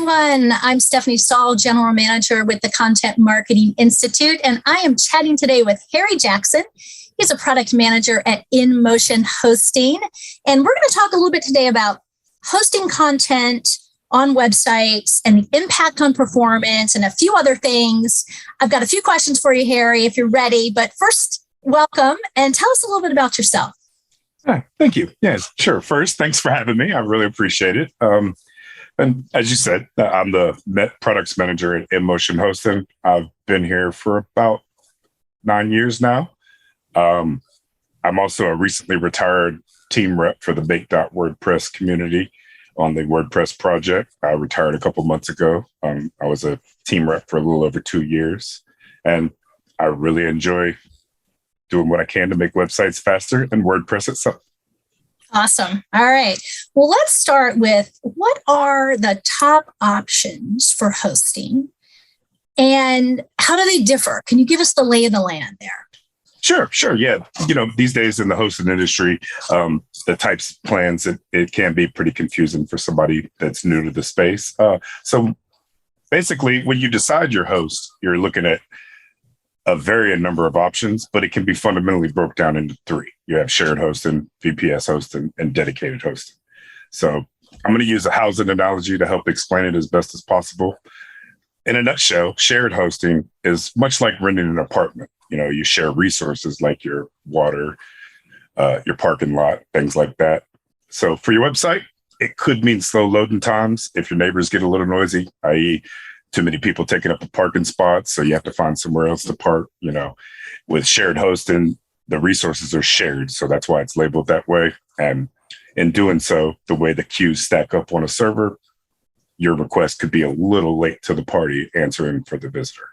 everyone. I'm Stephanie Saul, General Manager with the Content Marketing Institute, and I am chatting today with Harry Jackson. He's a product manager at InMotion Hosting, and we're going to talk a little bit today about hosting content on websites and the impact on performance and a few other things. I've got a few questions for you, Harry, if you're ready, but first, welcome and tell us a little bit about yourself. Thank you. Yes, sure. First, thanks for having me. I really appreciate it. And as you said, I'm the products manager at InMotion Hosting. I've been here for about 9 years now. I'm also a recently retired team rep for the Make.WordPress community on the WordPress project. I retired a couple months ago. I was a team rep for a little over 2 years, and I really enjoy doing what I can to make websites faster and WordPress itself. Awesome. All right. Well, let's start with what are the top options for hosting and how do they differ? Can you give us the lay of the land there? Sure. Yeah. These days in the hosting industry, the types of plans, it can be pretty confusing for somebody that's new to the space. So basically, when you decide your host, you're looking at a varying number of options, but it can be fundamentally broke down into three. You have shared hosting, VPS hosting, and dedicated hosting. So I'm going to use a housing analogy to help explain it as best as possible. In a nutshell, shared hosting is much like renting an apartment. You share resources like your water, your parking lot, things like that. So for your website, it could mean slow loading times if your neighbors get a little noisy, i.e., too many people taking up a parking spot, so you have to find somewhere else to park. With shared hosting, the resources are shared, so that's why it's labeled that way. And in doing so, the way the queues stack up on a server, your request could be a little late to the party answering for the visitor.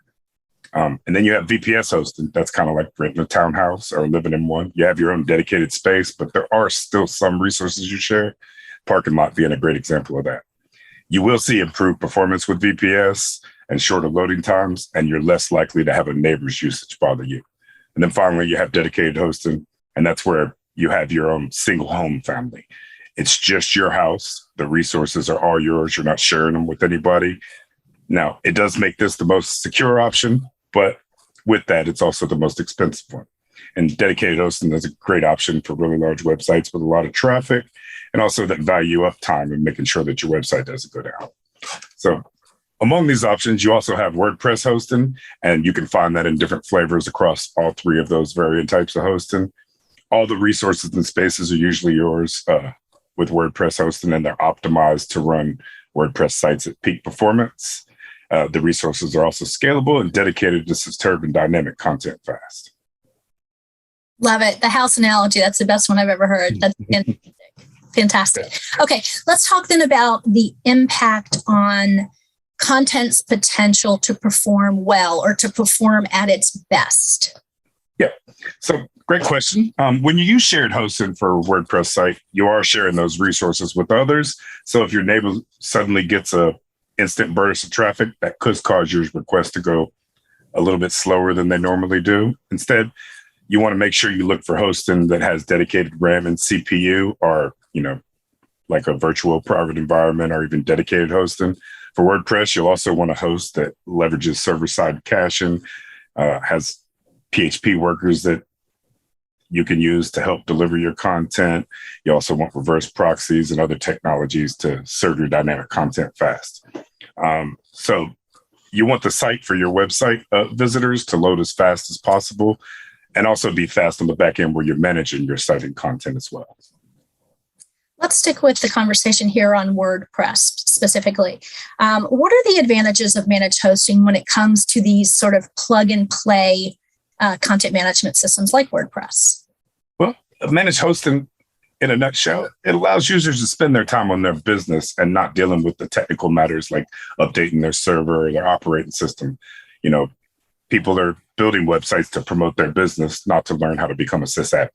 And then you have VPS hosting. That's kind of like renting a townhouse or living in one. You have your own dedicated space, but there are still some resources you share. Parking lot being a great example of that. You will see improved performance with VPS and shorter loading times, and you're less likely to have a neighbor's usage bother you. And then finally, you have dedicated hosting, and that's where you have your own single home family. It's just your house. The resources are all yours. You're not sharing them with anybody. Now, it does make this the most secure option, but with that, it's also the most expensive one. And dedicated hosting is a great option for really large websites with a lot of traffic, and also that value uptime and making sure that your website doesn't go down. So among these options, you also have WordPress hosting, and you can find that in different flavors across all three of those variant types of hosting. All the resources and spaces are usually yours with WordPress hosting, and they're optimized to run WordPress sites at peak performance. The resources are also scalable and dedicated to superb and dynamic content fast. Love it. The house analogy, that's the best one I've ever heard. That's fantastic. Okay, let's talk then about the impact on content's potential to perform well or to perform at its best. Yeah, so great question. When you use shared hosting for a WordPress site, you are sharing those resources with others. So if your neighbor suddenly gets a instant burst of traffic, that could cause your request to go a little bit slower than they normally do. Instead, you want to make sure you look for hosting that has dedicated RAM and CPU, or, like a virtual private environment, or even dedicated hosting. For WordPress, you'll also want a host that leverages server-side caching, has PHP workers that you can use to help deliver your content. You also want reverse proxies and other technologies to serve your dynamic content fast. So you want the site for your website visitors to load as fast as possible, and also be fast on the back end where you're managing your site and content as well. Let's stick with the conversation here on WordPress specifically. What are the advantages of managed hosting when it comes to these sort of plug and play content management systems like WordPress? Well, managed hosting, in a nutshell, it allows users to spend their time on their business and not dealing with the technical matters like updating their server or their operating system. People are building websites to promote their business, not to learn how to become a sysadmin.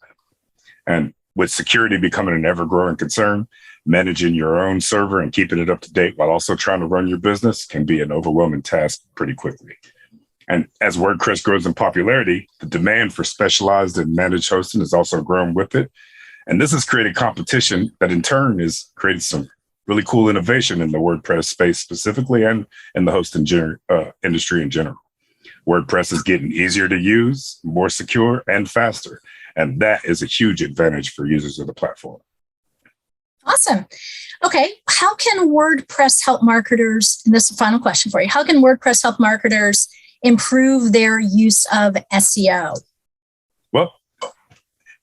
And with security becoming an ever-growing concern, managing your own server and keeping it up to date while also trying to run your business can be an overwhelming task pretty quickly. And as WordPress grows in popularity, the demand for specialized and managed hosting has also grown with it. And this has created competition that in turn has created some really cool innovation in the WordPress space specifically and in the hosting industry in general. WordPress is getting easier to use, more secure, and faster. And that is a huge advantage for users of the platform. Awesome. Okay. How can WordPress help marketers, and this is a final question for you, how can WordPress help marketers improve their use of SEO? Well,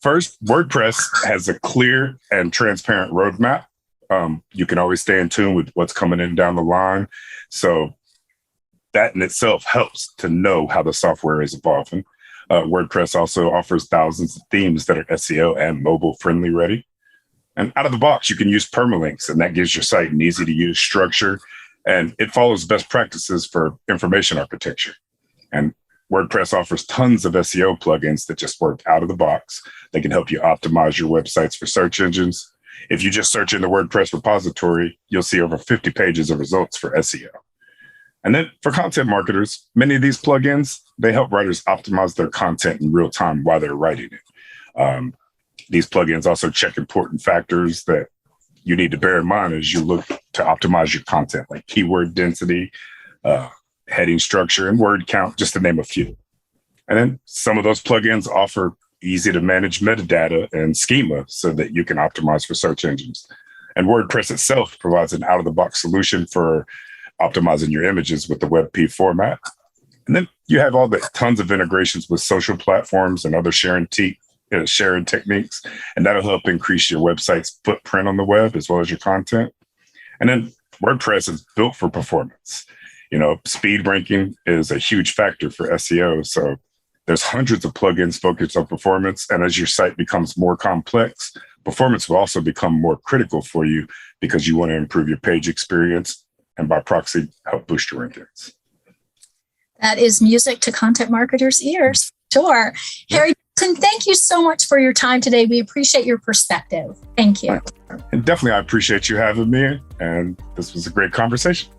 first, WordPress has a clear and transparent roadmap. You can always stay in tune with what's coming in down the line. So that in itself helps to know how the software is evolving. WordPress also offers thousands of themes that are SEO and mobile friendly ready. And out of the box, you can use permalinks, and that gives your site an easy to use structure. And it follows best practices for information architecture. And WordPress offers tons of SEO plugins that just work out of the box. They can help you optimize your websites for search engines. If you just search in the WordPress repository, you'll see over 50 pages of results for SEO. And then for content marketers, many of these plugins, they help writers optimize their content in real time while they're writing it. These plugins also check important factors that you need to bear in mind as you look to optimize your content, like keyword density, heading structure, and word count, just to name a few. And then some of those plugins offer easy to manage metadata and schema so that you can optimize for search engines. And WordPress itself provides an out-of-the-box solution for optimizing your images with the WebP format. And then you have all the tons of integrations with social platforms and other sharing techniques, and that'll help increase your website's footprint on the web as well as your content. And then WordPress is built for performance. Speed ranking is a huge factor for SEO. So there's hundreds of plugins focused on performance. And as your site becomes more complex, performance will also become more critical for you because you want to improve your page experience and by proxy, help boost your rankings. That is music to content marketers' ears. Sure. Yeah. Harry, thank you so much for your time today. We appreciate your perspective. Thank you. And definitely, I appreciate you having me. And this was a great conversation.